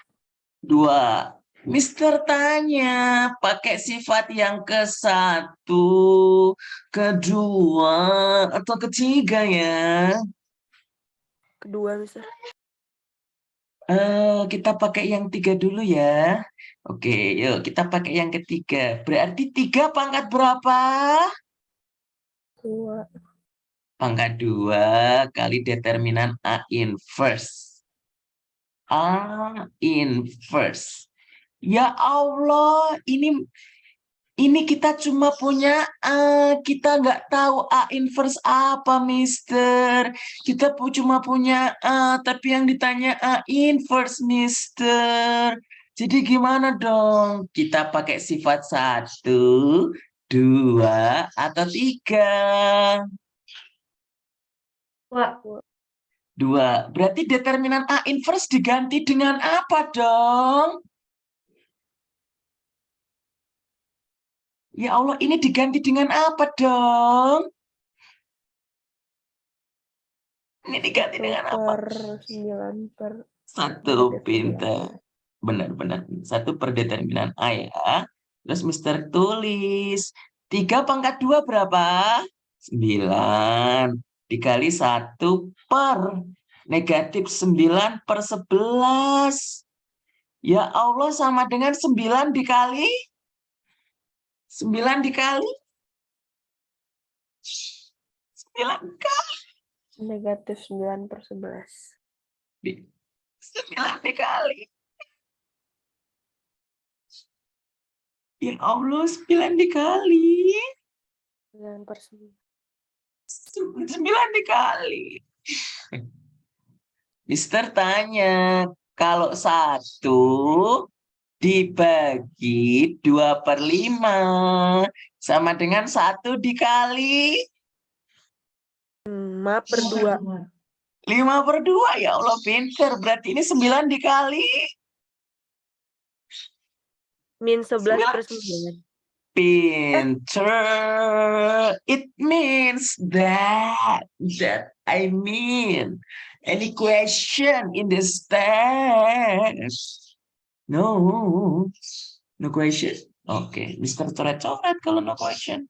2. Mister tanya pakai sifat yang ke-1, kedua, atau ketiga ya? Kedua, Mister. Kita pakai yang 3 dulu ya. Oke, yuk kita pakai yang ketiga. Berarti 3 pangkat berapa? 2. Pangkat 2 kali determinan A inverse. A inverse. Ya Allah, ini kita cuma punya A, kita nggak tahu A inverse apa, Mister. Kita cuma punya A, tapi yang ditanya A inverse, Mister. Jadi gimana dong? Kita pakai sifat 1, 2, atau 3? 2. Berarti determinan A inverse diganti dengan apa dong? Ya Allah, ini diganti dengan apa dong? Ini diganti dengan apa? 9 per 1 pintar. Benar-benar. 1 per determinan A ya. Terus Mister tulis. 3 pangkat 2 berapa? 9. Dikali 1 per negatif 9/11. Ya Allah, sama dengan 9 dikali 9 dikali 9 kali negatif 9/11. 9 dikali. Ya Allah, 9 dikali 9/9. 9 dikali. Mister tanya, kalau 1 dibagi 2/5 sama dengan 1 dikali 5/2. 5/2. Ya Allah, pinter. Berarti ini 9 dikali Min 11/9. Pinter. It means that. I mean. Any question in this test? No. No question? Oke, Mr. Coret-coret kalau no question.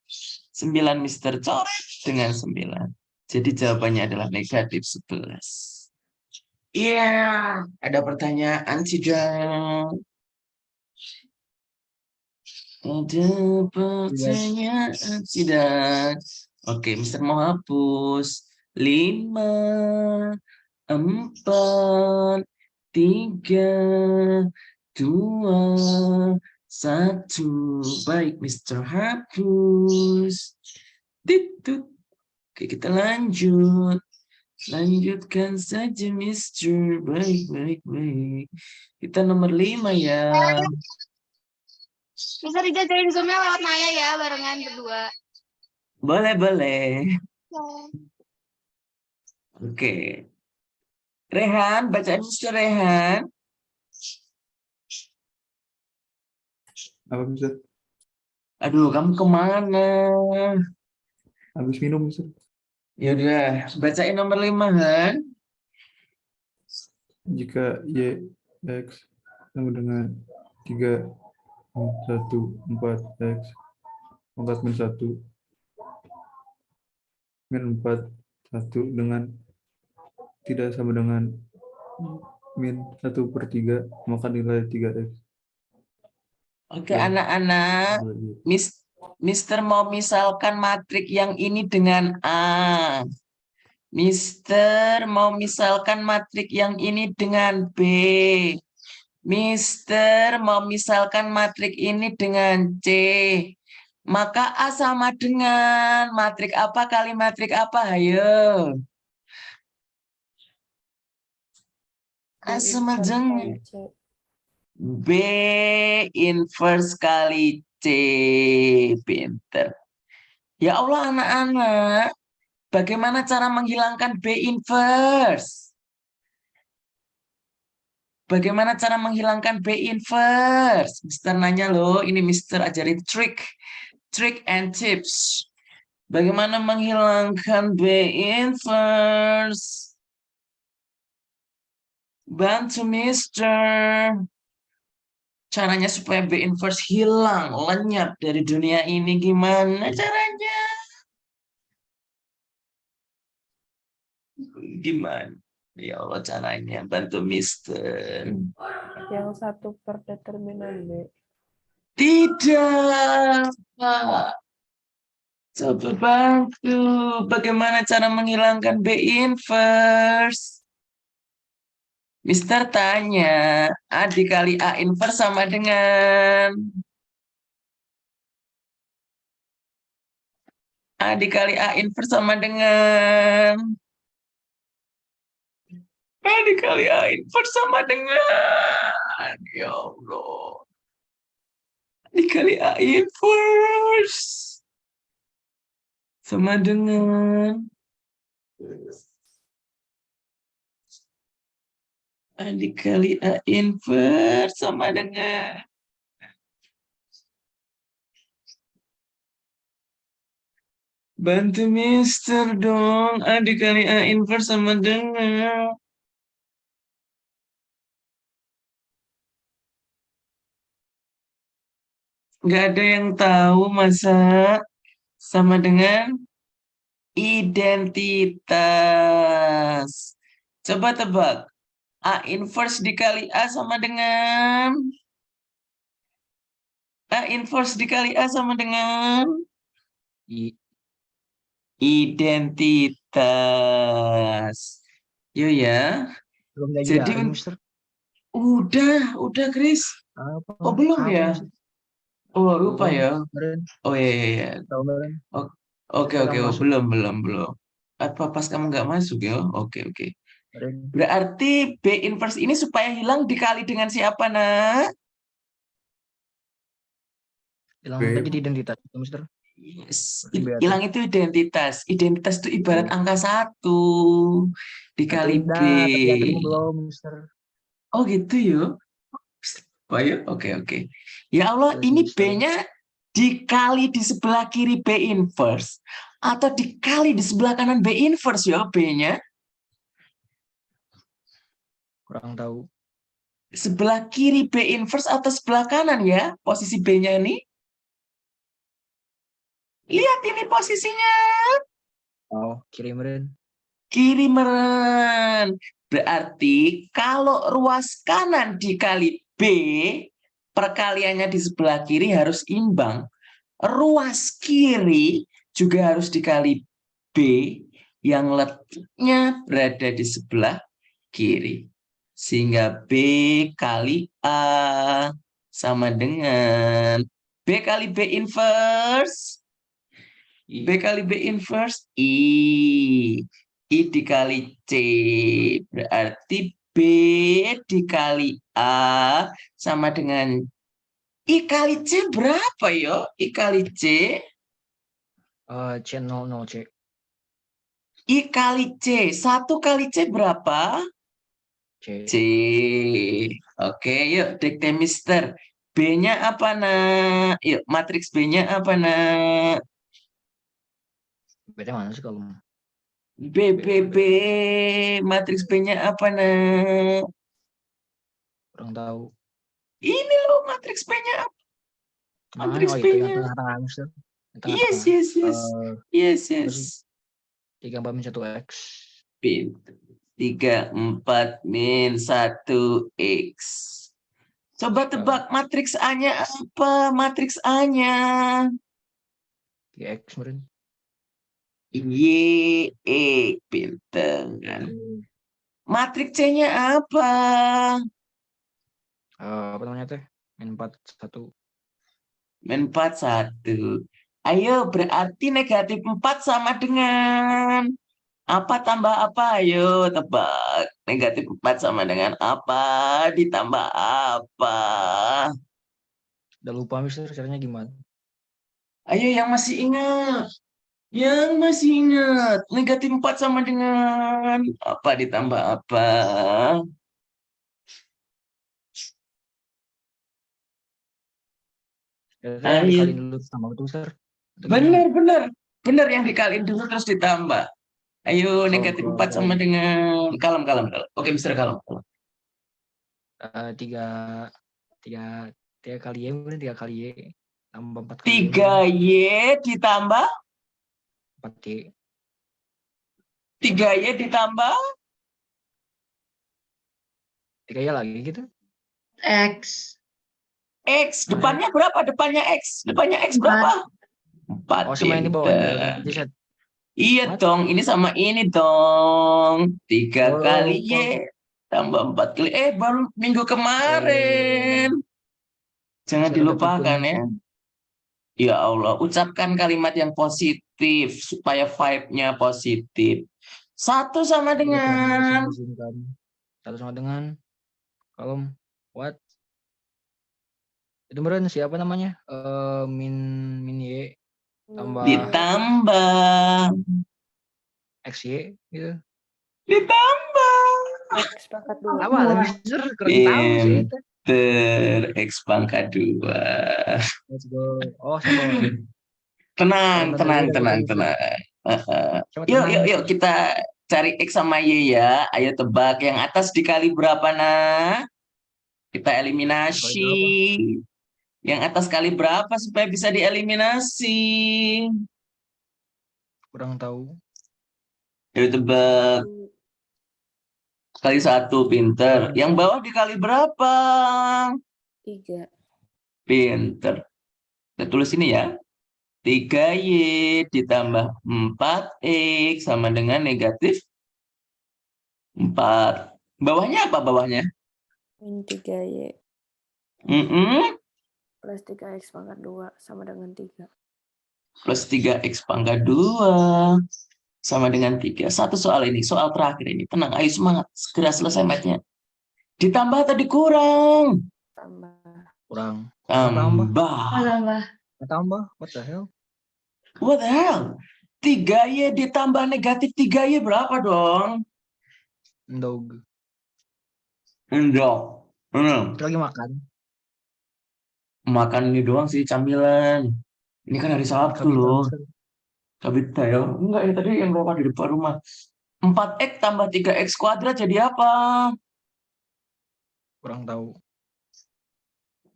9 Mr. Coret dengan 9. Jadi jawabannya adalah negatif 11. Iya, ada pertanyaan tidak? Ada pertanyaan tidak? Oke, Mr. mau hapus. 5, 4, 3, 2, 1. Baik, Mr. hapus. Ditut. Oke, kita lanjut. Lanjutkan saja, Mr. Baik. Kita nomor 5 ya. Bisa dijajarin Zoom-nya lewat Maya ya, barengan berdua. Boleh. Oke. Rehan, bacaan Mr. Rehan. Apa Mister? Aduh, kamu kemana? Habis minum Mister. Ya udah, bacain nomor 5, Han. Jika Y X sama dengan 3 1 4 X pangkat min 1 min 4 1 dengan tidak sama dengan min 1/3, maka nilai 3X. Oke, anak-anak. Mister mau misalkan matrik yang ini dengan A. Mister mau misalkan matrik yang ini dengan B. Mister mau misalkan matrik ini dengan C. Maka A sama dengan matrik apa kali matrik apa? Ayo. A sama dengan B inverse kali C. Pinter. Ya Allah, anak-anak. Bagaimana cara menghilangkan B inverse? Bagaimana cara menghilangkan B inverse? Mister nanya loh, ini Mister ajarin trick and tips. Bagaimana menghilangkan B inverse? Bantu Mister. Caranya supaya B inverse hilang, lenyap dari dunia ini gimana caranya? Gimana? Ya Allah caranya, bantu Mister. Yang 1 per determinan B. Tidak, Pak. Coba bantu. Bagaimana cara menghilangkan B inverse? Mister tanya, A dikali A inverse sama dengan A dikali A inverse sama dengan A dikali A inverse sama dengan ya Allah. Dikali A inverse sama dengan A dikali A inverse sama dengan bantu Mister dong. A dikali A inverse sama dengan nggak ada yang tahu masa sama dengan identitas. Coba tebak. A inverse dikali A sama dengan A inverse dikali A sama dengan identitas. Yo ya. Belum Jadi diajarin, Mister. udah Chris. Apa? Oh belum Apa, ya? Mister? Oh lupa ya. Kemarin. Oh iya. Tahun kemarin. Oke. Sekarang Oh, masuk. belum. Apa pas kamu nggak masuk ya? Oke. Kemarin. Berarti B inverse ini supaya hilang dikali dengan siapa, nak? Hilang B. tadi identitas, Mister. Yes. Berarti B Hilang itu identitas. Identitas itu ibarat angka 1 dikali B. Tapi tadi belum, Mister. Oh gitu ya. Oh ya, oke. Ya Allah, Terus, ini Mister. B-nya dikali di sebelah kiri B inverse atau dikali di sebelah kanan B inverse ya B-nya? Kurang tahu. Sebelah kiri B inverse atau sebelah kanan ya posisi B-nya ini? Lihat ini posisinya. Oh, kiri meren. Kiri meren. Berarti kalau ruas kanan dikali B, perkaliannya di sebelah kiri harus imbang. Ruas kiri juga harus dikali B yang letaknya berada di sebelah kiri. Sehingga B kali A sama dengan B kali B inverse. B kali B inverse I. I dikali C. Berarti B dikali A sama dengan I kali C berapa yo? I kali C. C00 C. I kali C. 1 kali C berapa? C. C. Oke, yuk dikte mister. B-nya apa, nak? Yuk, matriks B-nya apa, nak? Berarti mana sih kalau B, B, B. Matriks B-nya apa, nak? kurang tahu. Ini loh matriks B-nya apa? Matriks Oh itu yang B-nya. tengah-tengah, Mister. Yang Yes, tengah-tengah. yes, yes. Yes, apa yes. sih? 3/1 X. Pintar. 3, 4, min 1, X. Coba tebak matriks A-nya apa? Matriks A-nya. 3X meren. Y, E. Pintar. Matriks C-nya apa? Apa namanya teh? Min 41. Min 41. Ayo, berarti negatif 4 sama dengan apa tambah apa? Ayo, tebak. Negatif 4 sama dengan apa? Ditambah apa? Udah lupa Mister, caranya gimana? Ayo, yang masih ingat. Yang masih ingat. Negatif 4 sama dengan apa ditambah apa? Itu yang Ayo. dikaliin dulu sama itu Mister. Benar yang dikaliin dulu terus ditambah. Ayo, negatif 4 sama dengan kalem. Oke, Mister kalem. 3 kali Y meren, 3 kali Y tambah 4 kali 3Y ditambah 4Y. 3Y ditambah 3Y lagi gitu. X. X. Depannya berapa? Depannya X berapa? 4. Oh sama yang di bawah. Pinter. Iya dong, ini sama ini dong. 3 kali Y tambah 4 kali. Baru minggu kemarin. Jangan dilupakan ya. Ya Allah, ucapkan kalimat yang positif supaya vibe-nya positif. 1 sama dengan 1 sama dengan kolom what? Itu meren siapa namanya? Min Y tambah ditambah XY gitu. Ditambah X pangkat 2. Apa lah Mister? Kurang tahu sih itu. X pangkat 2. Let's go. Oh, sama. Tenang. Yuk kita cari X sama Y ya. Ayo tebak yang atas dikali berapa, nah? Kita eliminasi. Yang atas kali berapa supaya bisa dieliminasi? Kurang tahu. Yuk tebak. Kali 1, pinter. Yang bawah dikali berapa? 3. Pinter. Kita tulis ini ya. 3Y ditambah 4X sama dengan negatif 4. Bawahnya apa bawahnya? Min 3Y plus 3X pangkat 2 sama dengan 3. Plus 3X pangkat 2 sama dengan 3. Satu soal ini, soal terakhir ini. Tenang, ayo semangat. Segera selesai matnya. Ditambah atau dikurang? Kurang. Tambah. What the hell? What the hell? 3Y ditambah negatif 3Y berapa dong? Ndog. Kita Lagi makan. Makan ini doang sih camilan. Ini kan hari Sabtu Kabita, loh. Mister. Kabita ya. Enggak, ini tadi yang lewat di depan rumah. 4x tambah 3x kuadrat jadi apa? Kurang tahu.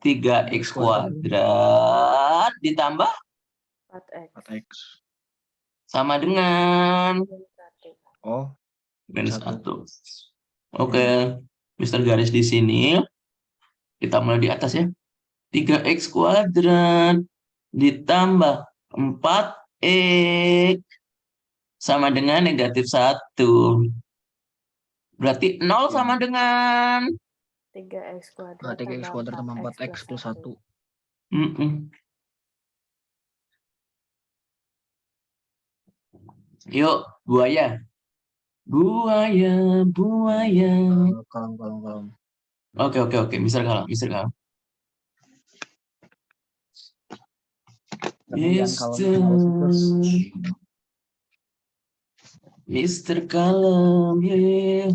3x X kuadrat. kuadrat ditambah 4x. 4x. sama dengan Min 1. Oh, minus satu. 1. Oke, Mister garis di sini. Kita mulai di atas ya. 3x kuadrat ditambah 4x sama dengan negatif 1. Berarti 0 sama dengan 3x kuadrat 3x kuadrat tambah 4x plus 1. 1. Yuk, buaya. Buaya. Kolom. Oke. Mister Kalam. Kemudian kalau Mister Kalem, ya.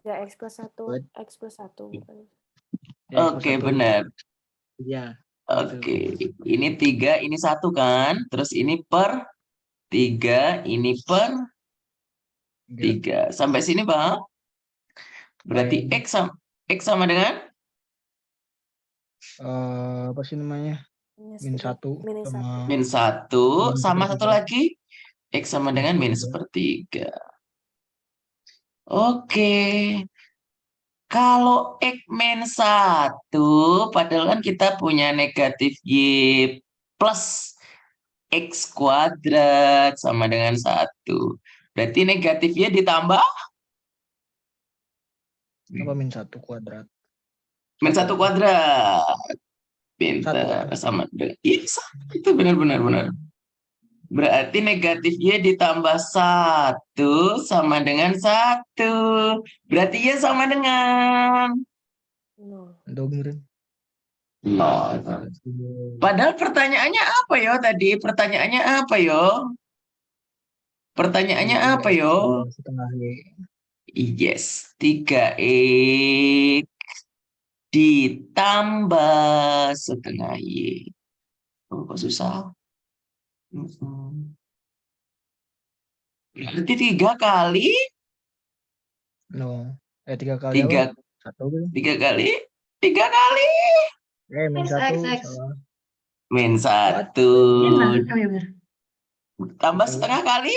3x plus 1, x plus 1 bukan. Oke, benar. Iya. Oke, ini 3, ini 1 kan? Terus ini per 3, ini per 3. Sampai sini, Bang? Berarti X sama dengan? Apa sih namanya? Min 1 sama Min 1 sama satu lagi. X sama dengan min sepertiga. Oke. Kalau X min 1, padahal kan kita punya negatif Y plus X kuadrat sama dengan 1. Berarti negatif Y ditambah? apa min 1 kuadrat? Min 1 kuadrat. Pintar. Satu. Sama dengan. Itu benar. Berarti negatif Y ditambah 1 sama dengan 1. Berarti Y sama dengan? 0. Domir. 0. Padahal pertanyaannya apa yo tadi? Pertanyaannya apa yo? Setengah Y. Yes, 3x ditambah setengah Y. Oh, kok susah? Berarti 3 kali? No. 3 kali apa? 1 3 kali? 3 kali? min 1 X. salah. Min 1. Tambah setengah kali?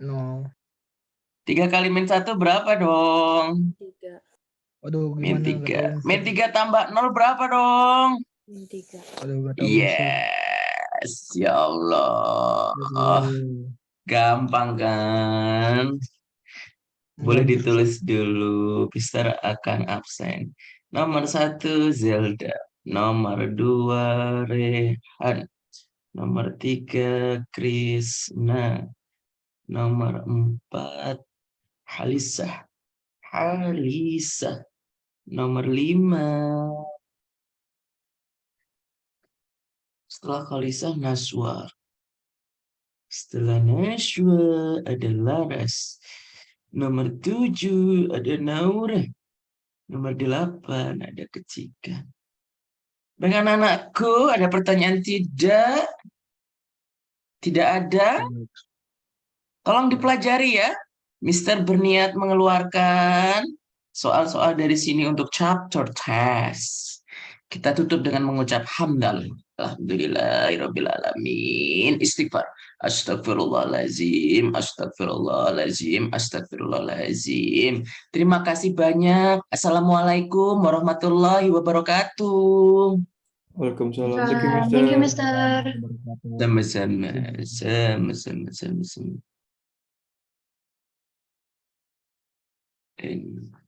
No. 3 kali min 1 berapa dong? 3. Aduh, Min gimana? 3. Min 3 tambah 0 berapa dong? Min 3. Aduh, gak tahu. Yes, ya Allah. Gampang kan? Boleh ditulis dulu. Mister akan absen. Nomor 1 Zelda. Nomor 2 Rehan. Nomor 3 Krisna. Nomor 4 Halisah. Nomor 5. Setelah Halisah Naswa. Setelah Naswa ada Laras. Nomor 7 ada Naura. Nomor 8 ada Kecika. Dengan anakku ada pertanyaan tidak? Tidak ada? Tolong dipelajari ya. Mister berniat mengeluarkan soal-soal dari sini untuk chapter test. Kita tutup dengan mengucap hamdalillah. Alhamdulillahirabbil alamin. Istighfar. Astagfirullahalazim. Terima kasih banyak. Assalamualaikum warahmatullahi wabarakatuh. Waalaikumsalam. Thank you, Mister. Thank you, Mister. Sama-sama.